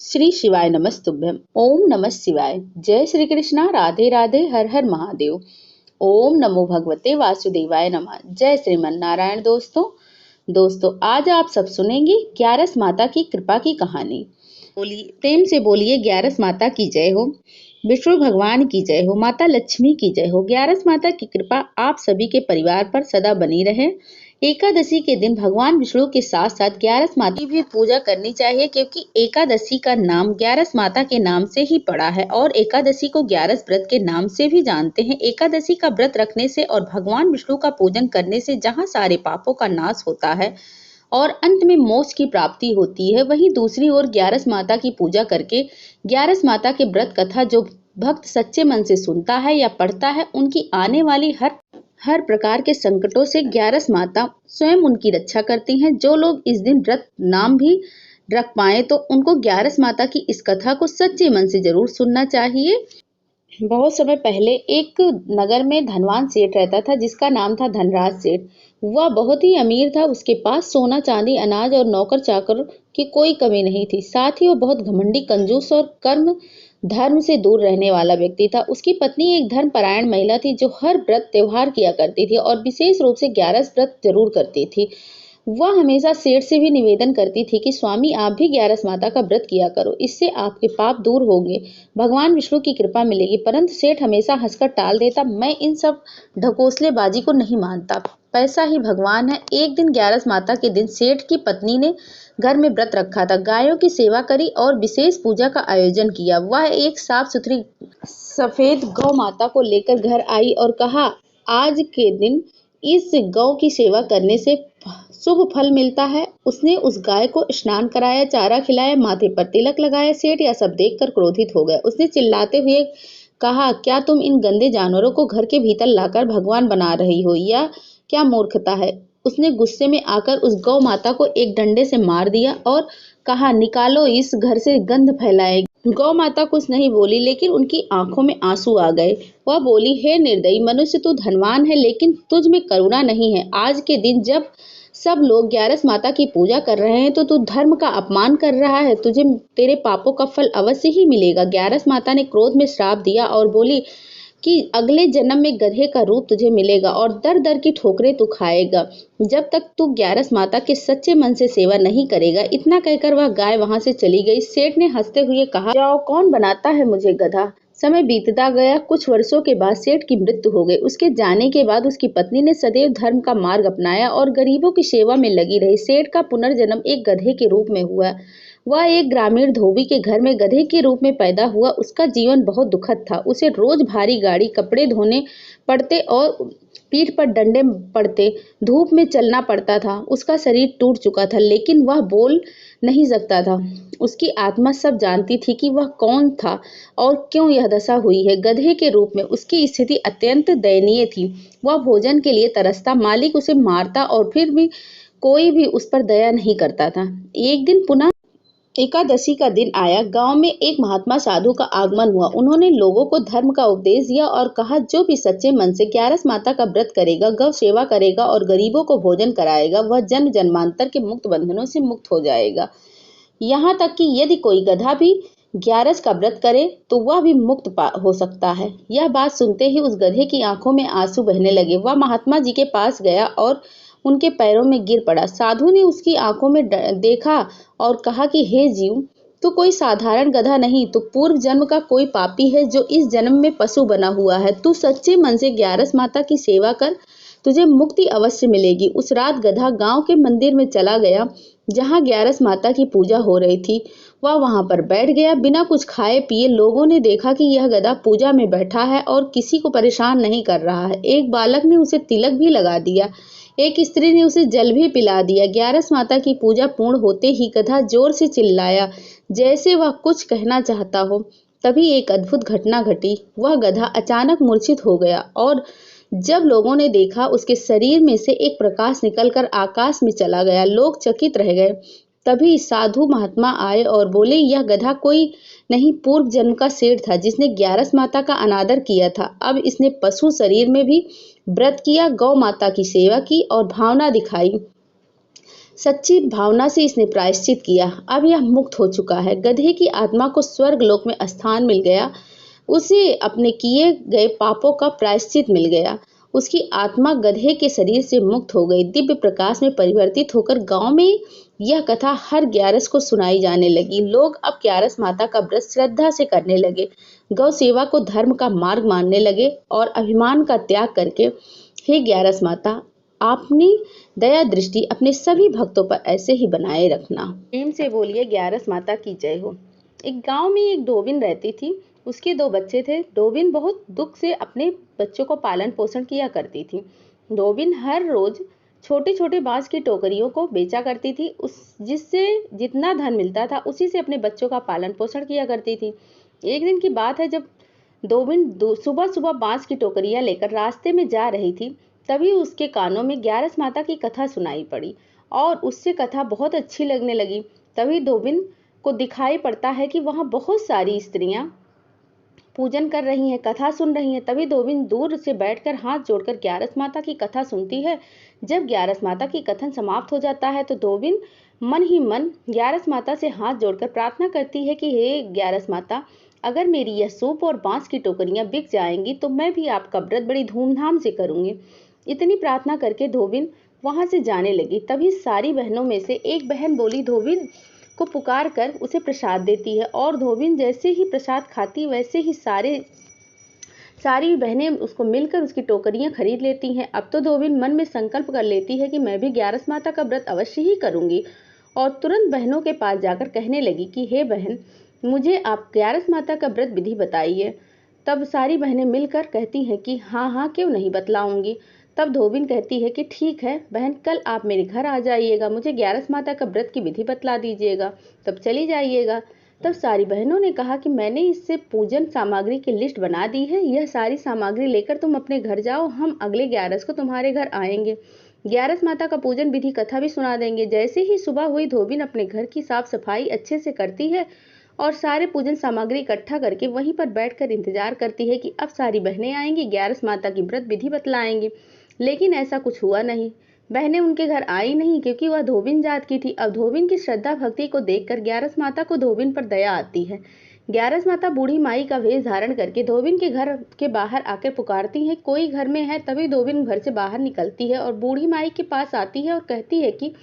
श्री शिवाय नमस्तुभ्यम। ओम नमः शिवाय। जय श्री कृष्णा। राधे राधे। हर हर महादेव। ओम नमो भगवते वासुदेवाय नमः। जय श्रीमन नारायण। दोस्तों आज आप सब सुनेंगे ग्यारस माता की कृपा की कहानी। बोलिए प्रेम से, बोलिए ग्यारस माता की जय हो, विष्णु भगवान की जय हो, माता लक्ष्मी की जय हो। ग्यारस माता की कृपा आप सभी के परिवार पर सदा बनी रहे। एकादशी के दिन भगवान विष्णु के साथ साथ ग्यारस माता की भी पूजा करनी चाहिए, क्योंकि एकादशी का नाम ग्यारस माता के नाम से ही पड़ा है और एकादशी को ग्यारस व्रत के नाम से भी जानते हैं। एकादशी का व्रत रखने से और भगवान विष्णु का पूजन करने से जहाँ सारे पापों का नाश होता है और अंत में मोक्ष की प्राप्ति होती है, वहीं दूसरी ओर ग्यारस माता की पूजा करके ग्यारस माता के व्रत कथा जो भक्त सच्चे मन से सुनता है या पढ़ता है, उनकी आने वाली हर प्रकार के संकटों से ग्यारस माता स्वयं उनकी रक्षा करती हैं। जो लोग इस दिन व्रत नाम भी रख पाए तो उनको ग्यारस माता की इस कथा को सच्चे मन से जरूर सुनना चाहिए। बहुत समय पहले एक नगर में धनवान सेठ रहता था, जिसका नाम था धनराज सेठ। वह बहुत ही अमीर था। उसके पास सोना चांदी अनाज और नौकर चाकर की कोई कमी नहीं थी। साथ ही वह बहुत घमंडी, कंजूस और कर्म धर्म से दूर रहने वाला व्यक्ति था। उसकी पत्नी एक धर्मपरायण महिला थी, जो हर व्रत त्योहार किया करती थी और विशेष रूप से ग्यारस व्रत जरूर करती थी। वह हमेशा सेठ से भी निवेदन करती थी कि स्वामी, आप भी ग्यारस माता का व्रत किया करो, इससे आपके पाप दूर होंगे, भगवान विष्णु की कृपा मिलेगी। परंतु सेठ हमेशा हंसकर टाल देता। मैं इन सब ढकोसलेबाजी को नहीं मानता, पैसा ही भगवान है। एक दिन ग्यारस माता के दिन सेठ की पत्नी ने घर में व्रत रखा था, गायों की सेवा करी और विशेष पूजा का आयोजन किया। वह एक साफ सुथरी सफेद गौ माता को लेकर घर आई और कहा, आज के दिन इस गौ की सेवा करने से शुभ फल मिलता है। उसने उस गाय को स्नान कराया, चारा खिलाया, माथे पर तिलक लगाया। सेठ यह सब देखकर क्रोधित हो गया। उसने चिल्लाते हुए कहा, क्या तुम इन गंदे जानवरों को घर के भीतर लाकर भगवान बना रही हो? या क्या मूर्खता है? उसने गुस्से में आकर उस गौ माता को एक डंडे से मार दिया और कहा, निकालो, इस घर से गंध फैलाएगी। गौ माता कुछ नहीं बोली, लेकिन उनकी आंखों में आंसू आ गए। वह बोली, हे निर्दयी मनुष्य, तू धनवान है लेकिन तुझ में करुणा नहीं है। आज के दिन जब सब लोग ग्यारस माता की पूजा कर रहे हैं तो तू धर्म का अपमान कर रहा है। तुझे तेरे पापों का फल अवश्य ही मिलेगा। ग्यारस माता ने क्रोध में श्राप दिया और बोली कि अगले जन्म में गधे का रूप तुझे मिलेगा और दर दर की ठोकरें तू खाएगा, जब तक तू ग्यारस माता के सच्चे मन से सेवा नहीं करेगा। इतना कहकर वह गाय वहां से चली गई। सेठ ने हंसते हुए कहा, जाओ, कौन बनाता है मुझे गधा। समय बीतता गया। कुछ वर्षों के बाद सेठ की मृत्यु हो गई। उसके जाने के बाद उसकी पत्नी ने सदैव धर्म का मार्ग अपनाया और गरीबों की सेवा में लगी रही। सेठ का पुनर्जन्म एक गधे के रूप में हुआ। वह एक ग्रामीण धोबी के घर में गधे के रूप में पैदा हुआ। उसका जीवन बहुत दुखद था। उसे रोज भारी गाड़ी, कपड़े धोने पड़ते और पीठ पर डंडे पड़ते, धूप में चलना पड़ता था। उसका शरीर टूट चुका था, लेकिन वह बोल नहीं सकता था। उसकी आत्मा सब जानती थी कि वह कौन था और क्यों यह दशा हुई है। गधे के रूप में उसकी स्थिति अत्यंत दयनीय थी। वह भोजन के लिए तरसता, मालिक उसे मारता और फिर भी कोई भी उस पर दया नहीं करता था। एक दिन पुनः एकादशी का दिन आया। गांव में एक महात्मा साधु का आगमन हुआ। उन्होंने लोगों को धर्म का उपदेश दिया और कहा, जो भी सच्चे मन से ग्यारस माता का व्रत करेगा, गौ सेवा करेगा और गरीबों को भोजन कराएगा, वह जन्म जन्मांतर के मुक्त बंधनों से मुक्त हो जाएगा। यहाँ तक कि यदि कोई गधा भी ग्यारस का व्रत करे तो वह भी मुक्त हो सकता है। यह बात सुनते ही उस गधे की आंखों में आंसू बहने लगे। वह महात्मा जी के पास गया और उनके पैरों में गिर पड़ा। साधु ने उसकी आंखों में देखा और कहा कि हे जीव, तू कोई साधारण गधा नहीं, तो पूर्व जन्म का कोई पापी है जो इस जन्म में पशु बना हुआ है। तू सच्चे मन से ग्यारस माता की सेवा कर, तुझे मुक्ति अवश्य मिलेगी। उस रात गधा गांव के मंदिर में चला गया, जहां ग्यारस माता की पूजा हो रही थी। वह वहां पर बैठ गया बिना कुछ खाए पिए। लोगों ने देखा कि यह गधा पूजा में बैठा है और किसी को परेशान नहीं कर रहा है। एक बालक ने उसे तिलक भी लगा दिया। एक स्त्री ने उसे जल भी पिला दिया। ग्यारस माता की पूजा पूर्ण होते ही गधा जोर से चिल्लाया, जैसे वह कुछ कहना चाहता हो। तभी एक अद्भुत घटना घटी। वह गधा अचानक मूर्छित हो गया और जब लोगों ने देखा, उसके शरीर में से एक प्रकाश निकलकर आकाश में चला गया। लोग चकित रह गए। तभी साधु महात्मा आए और बोले, यह गधा कोई नहीं, पूर्व जन्म का सेठ था, जिसने ग्यारस माता का अनादर किया था। अब इसने पशु शरीर में भी व्रत किया, गौ माता की सेवा की और भावना दिखाई। सच्ची भावना से इसने प्रायश्चित किया। अब यह मुक्त हो चुका है। गधे की आत्मा को स्वर्ग लोक में स्थान मिल गया। उसे अपने किए गए पापों का प्रायश्चित मिल गया। उसकी आत्मा गधे के शरीर से मुक्त हो गई। दिव्य प्रकाश में परिवर्तित होकर गांव में यह कथा हर ग्यारस को सुनाई जाने लगी। लोग अब ग्यारस माता का व्रत श्रद्धा से करने लगे, गौ सेवा को धर्म का मार्ग मानने लगे और अभिमान का त्याग करके, हे ग्यारस माता, आपने दया दृष्टि अपने सभी भक्तों पर ऐसे ही बनाए रखना। प्रेम से बोलिए ग्यारस माता की जय हो। एक गांव में एक डोबिन रहती थी। उसके 2 बच्चे थे। डोबिन बहुत दुख से अपने बच्चों को पालन पोषण किया करती थी। डोबिन हर रोज छोटे छोटे बांस की टोकरियों को बेचा करती थी। जिससे जितना धन मिलता था उसी से अपने बच्चों का पालन पोषण किया करती थी। एक दिन की बात है, जब डोबिन सुबह सुबह बांस की टोकरियां लेकर रास्ते में जा रही थी, तभी उसके कानों में ग्यारस माता की कथा सुनाई पड़ी और उससे कथा बहुत अच्छी लगने लगी। तभी डोबिन को दिखाई पड़ता है कि वहां बहुत सारी स्त्रियां पूजन कर रही हैं, कथा सुन रही हैं। तभी डोबिन दूर से बैठकर हाथ जोड़कर ग्यारस माता की कथा सुनती है। जब ग्यारस माता की कथन समाप्त हो जाता है तो डोबिन मन ही मन ग्यारस माता से हाथ जोड़कर प्रार्थना करती है कि हे ग्यारस माता, अगर मेरी यह सूप और बांस की टोकरियां बिक जाएंगी तो मैं भी आपका व्रत बड़ी धूमधाम से करूंगी। इतनी प्रार्थना करके धोबिन वहां से जाने लगी। तभी सारी बहनों में से एक बहन बोली धोबिन को पुकार कर उसे प्रसाद देती है और धोबिन जैसे ही प्रसाद खाती वैसे ही सारी बहनें उसको मिलकर उसकी टोकरियां खरीद लेती हैं। अब तो धोबिन मन में संकल्प कर लेती है कि मैं भी ग्यारस माता का व्रत अवश्य ही करूंगी और तुरंत बहनों के पास जाकर कहने लगी कि हे बहन, मुझे आप ग्यारस माता का व्रत विधि बताइए। तब सारी बहनें मिलकर कहती हैं कि हाँ हाँ, क्यों नहीं, बतलाऊंगी। तब धोबिन कहती है कि ठीक है बहन, कल आप मेरे घर आ जाइएगा, मुझे ग्यारस माता का व्रत की विधि बतला दीजिएगा, तब चली जाइएगा। तब सारी बहनों ने कहा कि मैंने इससे पूजन सामग्री की लिस्ट बना दी है, यह सारी सामग्री लेकर तुम अपने घर जाओ, हम अगले ग्यारस को तुम्हारे घर आएंगे, ग्यारस माता का पूजन विधि कथा भी सुना देंगे। जैसे ही सुबह हुई धोबिन अपने घर की साफ सफाई अच्छे से करती है और सारे पूजन सामग्री इकट्ठा करके वहीं पर बैठकर इंतजार करती है कि अब सारी बहनें आएंगी, ग्यारस माता की व्रत विधि बतलाएंगी। लेकिन ऐसा कुछ हुआ नहीं। बहनें उनके घर आई नहीं क्योंकि वह धोबिन जात की थी। अब धोबिन की श्रद्धा भक्ति को देखकर ग्यारस माता को धोबिन पर दया आती है। ग्यारस माता बूढ़ी माई का वेश धारण करके धोबिन के घर के बाहर आकर पुकारती है, कोई घर में है। तभी धोबिन घर से बाहर निकलती है और बूढ़ी माई के पास आती है और कहती है कि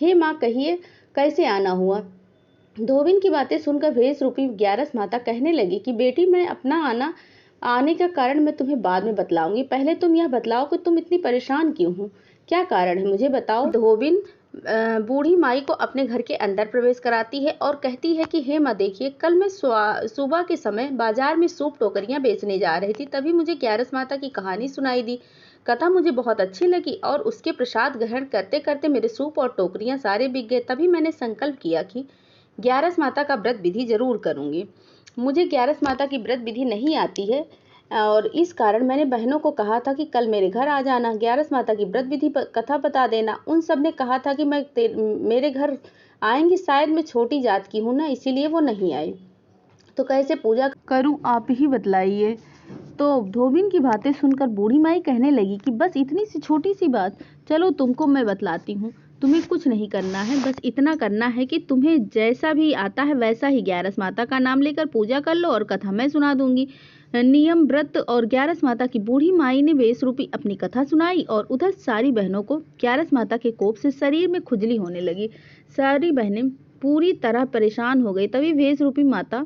हे माँ, कहिए कैसे आना हुआ। धोबिन की बातें सुनकर भेष रूपी ग्यारस माता कहने लगी कि बेटी, मैं अपना आने का कारण मैं तुम्हें बाद में बतलाऊंगी, पहले तुम यह बतलाओ कि तुम इतनी परेशान क्यों हो, क्या कारण है, मुझे बताओ। धोबिन बूढ़ी माई को अपने घर के अंदर प्रवेश कराती है और कहती है कि हे माँ, देखिए, कल मैं सुबह के समय बाजार में सूप टोकरियां बेचने जा रही थी, तभी मुझे ग्यारस माता की कहानी सुनाई दी। कथा मुझे बहुत अच्छी लगी और उसके प्रसाद ग्रहण करते करते मेरे सूप और टोकरियां सारे बिक गए। तभी मैंने संकल्प किया कि ग्यारस माता का व्रत विधि जरूर करूंगी। मुझे ग्यारस माता की व्रत विधि नहीं आती है और इस कारण मैंने बहनों को कहा था कि कल मेरे घर आ जाना, ग्यारस माता की व्रत विधि कथा बता देना। उन सब ने कहा था कि मेरे घर आएंगी, शायद मैं छोटी जात की हूँ ना, इसीलिए वो नहीं आई, तो कैसे पूजा करूं, आप ही बतलाइए। तो धोबिन की बातें सुनकर बूढ़ी माई कहने लगी कि बस इतनी सी छोटी सी बात, चलो तुमको मैं बतलाती हूँ। तुम्हें कुछ नहीं करना है, बस इतना करना है कि तुम्हें जैसा भी आता है वैसा ही ग्यारस माता का नाम लेकर पूजा कर लो और कथा मैं सुना दूंगी। नियम व्रत और ग्यारस माता की बूढ़ी माई ने वेश रूपी अपनी कथा सुनाई और उधर सारी बहनों को ग्यारस माता के कोप से शरीर में खुजली होने लगी। सारी बहनें पूरी तरह परेशान हो गई। तभी वेश रूपी माता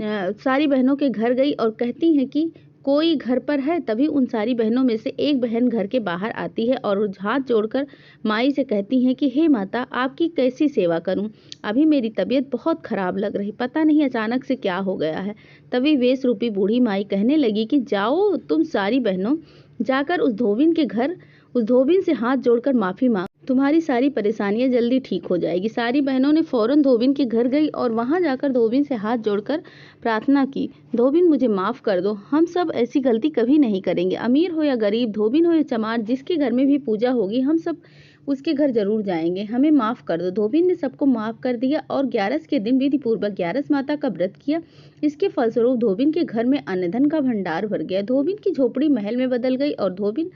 सारी बहनों के घर गई और कहती हैं कि कोई घर पर है। तभी उन सारी बहनों में से एक बहन घर के बाहर आती है और हाथ जोड़कर माई से कहती हैं कि हे माता, आपकी कैसी सेवा करूं, अभी मेरी तबीयत बहुत खराब लग रही, पता नहीं अचानक से क्या हो गया है। तभी वेश रूपी बूढ़ी माई कहने लगी कि जाओ तुम सारी बहनों, जाकर उस धोबिन से हाथ जोड़कर माफी मांग, तुम्हारी सारी परेशानियां जल्दी ठीक हो जाएगी। सारी बहनों ने फौरन धोबिन के घर गई और वहां जाकर धोबिन से हाथ जोड़कर प्रार्थना की, धोबिन मुझे माफ कर दो, हम सब ऐसी गलती कभी नहीं करेंगे, अमीर हो या गरीब, धोबिन हो या चमार, जिसके घर में भी पूजा होगी हम सब उसके घर जरूर जाएंगे, हमें माफ कर दो। धोबिन ने सबको माफ कर दिया और ग्यारस के दिन विधि पूर्वक ग्यारस माता का व्रत किया। इसके फलस्वरूप धोबिन के घर में अन्न धन का भंडार भर गया। धोबिन की झोपड़ी महल में बदल गई और धोबिन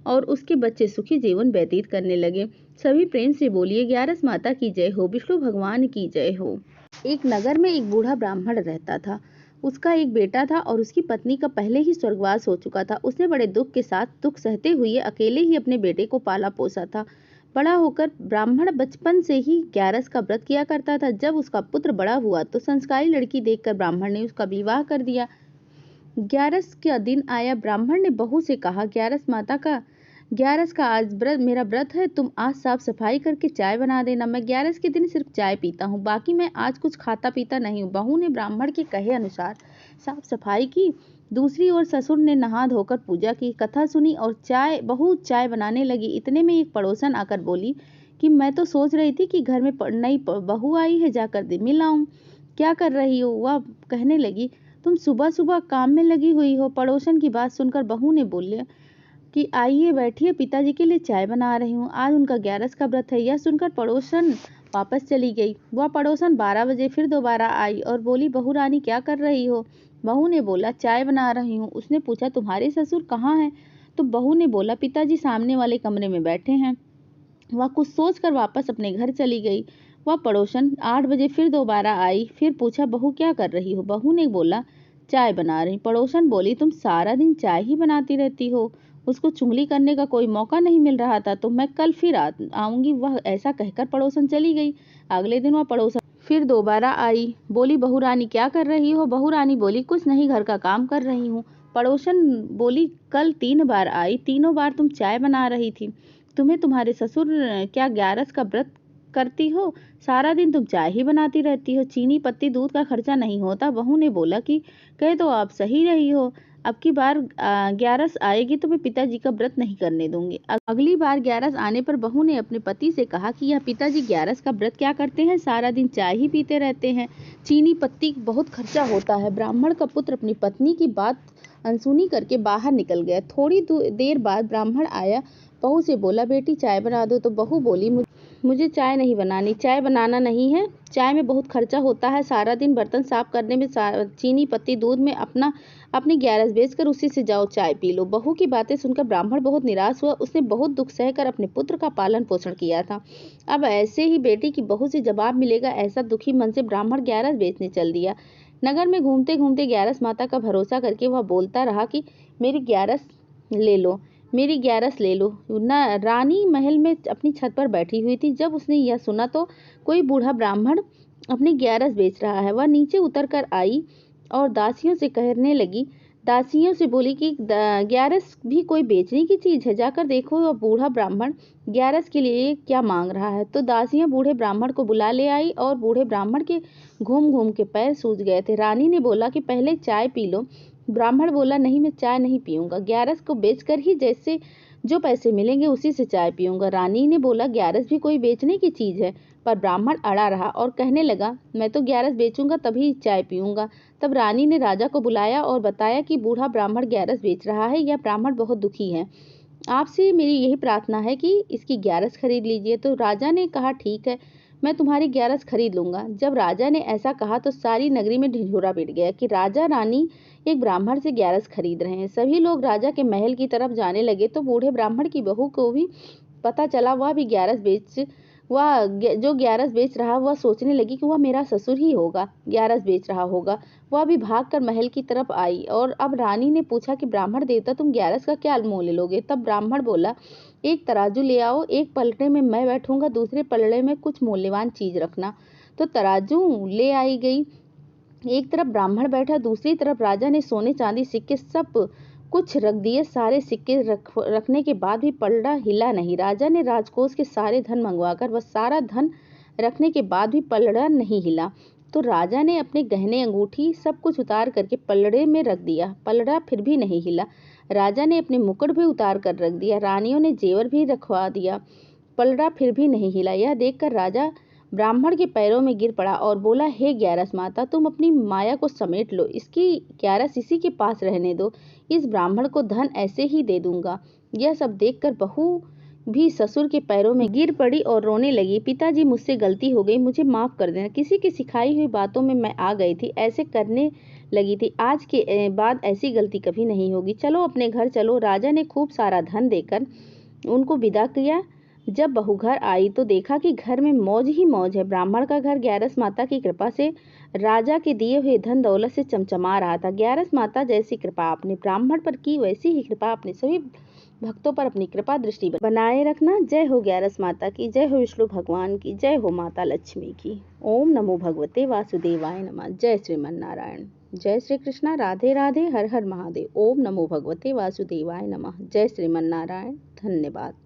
और उसके बच्चे सुखी जीवन व्यतीत करने लगे। सभी प्रेम से बोलिए ग्यारस माता की जय हो, विष्णु भगवान की जय हो। एक नगर में एक बूढ़ा ब्राह्मण रहता था। उसका एक बेटा था और उसकी पत्नी का पहले ही स्वर्गवास हो चुका था। उसने बड़े दुख के साथ दुख सहते हुए अकेले ही अपने बेटे को पाला पोसा था। बड़ा होकर ब्राह्मण बचपन से ही ग्यारस का व्रत किया करता था। जब उसका पुत्र बड़ा हुआ तो संस्कारी लड़की देखकर ब्राह्मण ने उसका विवाह कर दिया। ग्यारस का दिन आया। ब्राह्मण ने बहू से कहा, ग्यारस का आज मेरा व्रत है, तुम आज साफ सफाई करके चाय बना देना। मैं ग्यारस के दिन सिर्फ चाय पीता हूँ, बाकी मैं आज कुछ खाता पीता नहीं हूँ। बहू ने ब्राह्मण के कहे अनुसार साफ सफाई की। दूसरी ओर ससुर ने नहा धोकर पूजा की, कथा सुनी और बहू चाय बनाने लगी। इतने में एक पड़ोसन आकर बोली कि मैं तो सोच रही थी कि घर में नई बहू आई है, जाकर मिल आऊं। क्या कर रही हो? वह कहने लगी, तुम सुबह सुबह काम में लगी हुई हो। पड़ोसन की बात सुनकर बहू ने बोले कि आइए बैठिए, पिताजी के लिए चाय बना रही हूँ, आज उनका ग्यारस का व्रत है। यह सुनकर पड़ोसन वापस चली गई। वह पड़ोसन 12 बजे फिर दोबारा आई और बोली, बहू रानी क्या कर रही हो? बहू ने बोला, चाय बना रही हूँ। उसने पूछा, तुम्हारे ससुर कहाँ हैं? तो बहू ने बोला, पिताजी सामने वाले कमरे में बैठे हैं। वह कुछ सोचकर वापस अपने घर चली गई। वह पड़ोसन 8 बजे फिर दोबारा आई, फिर पूछा, बहू क्या कर रही हो? बहू ने बोला, चाय बना रही। पड़ोसन बोली, तुम सारा दिन चाय ही बनाती रहती हो, उसको चुगली करने का कोई मौका नहीं मिल रहा था, तो मैं कल फिर आऊंगी। वह ऐसा कहकर पड़ोसन चली गई। अगले दिन वह पड़ोसन फिर दोबारा आई, बोली, बहू रानी क्या कर रही हो? बहू रानी बोली, कुछ नहीं, घर का काम कर रही हूँ। पड़ोसन बोली, कल 3 बार आई, तीनों बार तुम चाय बना रही थी। तुम्हें तुम्हारे ससुर क्या ग्यारस का व्रत करती हो? सारा दिन तुम चाय ही बनाती रहती हो, चीनी पत्ती दूध का खर्चा नहीं होता। बहू ने बोला कि कहे तो आप सही रही हो, अब की बार ग्यारस आएगी तो मैं पिताजी का व्रत नहीं करने दूंगी। अगली बार ग्यारस आने पर बहू ने अपने पति से कहा कि यह पिताजी ग्यारस का व्रत क्या करते हैं, सारा दिन चाय ही पीते रहते हैं, चीनी पत्ती बहुत खर्चा होता है। ब्राह्मण का पुत्र अपनी पत्नी की बात अनसुनी करके बाहर निकल गया। थोड़ी देर बाद ब्राह्मण आया, बहू से बोला, बेटी चाय बना दो। तो बहू बोली, मुझे चाय नहीं बनानी, चाय बनाना नहीं है, चाय में बहुत खर्चा होता है, सारा दिन बर्तन साफ करने में, चीनी पत्ती दूध में अपनी ग्यारस बेचकर उसी से जाओ चाय पी लो। बहू की बातें सुनकर ब्राह्मण बहुत निराश हुआ। उसने बहुत दुख सहकर अपने पुत्र का पालन पोषण किया था, अब ऐसे ही बेटी की बहू से जवाब मिलेगा, ऐसा दुखी मन से ब्राह्मण ग्यारस बेचने चल दिया। नगर में घूमते घूमते ग्यारस माता का भरोसा करके वह बोलता रहा कि मेरी ग्यारस ले लो, मेरी ग्यारस ले लो। रानी महल में अपनी छत पर बैठी हुई थी। जब उसने यह सुना तो कोई बूढ़ा ब्राह्मण अपनी ग्यारस बेच रहा है। वह नीचे उतर कर आई और दासियों से कहने लगी, दासियों से बोली कि ग्यारस भी कोई बेचने की चीज है, जाकर देखो वह बूढ़ा ब्राह्मण ग्यारस के लिए क्या मांग रहा है। तो दासियां बूढ़े ब्राह्मण को बुला ले आई और बूढ़े ब्राह्मण के घूम घूम के पैर सूज गए थे। रानी ने बोला कि पहले चाय पी लो। ब्राह्मण बोला, नहीं, मैं चाय नहीं पीऊंगा, ग्यारस को बेचकर ही जैसे जो पैसे मिलेंगे उसी से चाय पीऊंगा। रानी ने बोला, ग्यारस भी कोई बेचने की चीज है? पर ब्राह्मण अड़ा रहा और कहने लगा, मैं तो ग्यारस बेचूंगा तभी चाय पीऊंगा। तब रानी ने राजा को बुलाया और बताया कि बूढ़ा ब्राह्मण ग्यारस बेच रहा है, यह ब्राह्मण बहुत दुखी है, आपसे मेरी यही प्रार्थना है कि इसकी ग्यारस खरीद लीजिए। तो राजा ने कहा, ठीक है, मैं तुम्हारी ग्यारस खरीद लूंगा। जब राजा ने ऐसा कहा तो सारी नगरी में ढिढोरा पिट गया कि राजा रानी एक ब्राह्मण से ग्यारस खरीद रहे हैं। सभी लोग राजा के महल की तरफ जाने लगे तो बूढ़े ब्राह्मण की बहू को भी पता चला। वह जो ग्यारस बेच रहा, वह सोचने लगी कि वह मेरा ससुर ही होगा, ग्यारस बेच रहा होगा। वह भी भागकर महल की तरफ आई और अब रानी ने पूछा कि ब्राह्मण देवता, तुम ग्यारस का क्या मोल लोगे? तब ब्राह्मण बोला, एक तराजू ले आओ, एक पलड़े में मैं बैठूंगा, दूसरे पलड़े में कुछ मूल्यवान चीज रखना। तो तराजू ले आई गई। एक तरफ ब्राह्मण बैठा, दूसरी तरफ राजा ने सोने चांदी सिक्के सब कुछ रख दिए। सारे सिक्के रखने के बाद भी पलड़ा हिला नहीं। राजा ने राजकोष के सारे धन मंगवाकर वह सारा धन रखने के बाद भी पलड़ा नहीं हिला। तो राजा ने अपने गहने अंगूठी सब कुछ उतार करके पलड़े में रख दिया, पलड़ा फिर भी नहीं हिला। राजा ने अपने मुकुट भी उतार कर रख दिया, रानियों ने जेवर भी रखवा दिया, पलड़ा फिर भी नहीं हिला। यह देखकर राजा ब्राह्मण के पैरों में गिर पड़ा और बोला, हे ग्यारस माता, तुम अपनी माया को समेट लो, इसकी ग्यारस इसी के पास रहने दो, इस ब्राह्मण को धन ऐसे ही दे दूंगा। यह सब देखकर बहू भी ससुर के पैरों में गिर पड़ी और रोने लगी। पिताजी, मुझसे गलती हो गई, मुझे माफ़ कर देना। किसी की सिखाई हुई बातों में मैं आ गई थी, ऐसे करने लगी थी। आज के बाद ऐसी गलती कभी नहीं होगी। चलो अपने घर चलो। राजा ने खूब सारा धन देकर उनको विदा किया। जब बहू घर आई तो देखा कि घर में मौज ही मौज है। ब्राह्मण का घर ग्यारस माता की कृपा से राजा के दिए हुए धन दौलत से चमचमा रहा था। ग्यारस माता जैसी कृपा आपने ब्राह्मण पर की, वैसी ही कृपा अपने सभी भक्तों पर अपनी कृपा दृष्टि बनाए रखना। जय हो ग्यारस माता की, जय हो विष्णु भगवान की, जय हो माता लक्ष्मी की। ओम नमो भगवते वासुदेवाय नमः। जय श्रीमन नारायण। जय श्री कृष्णा। राधे राधे। हर हर महादेव। ओम नमो भगवते वासुदेवाय नमः। जय श्रीमन नारायण। धन्यवाद।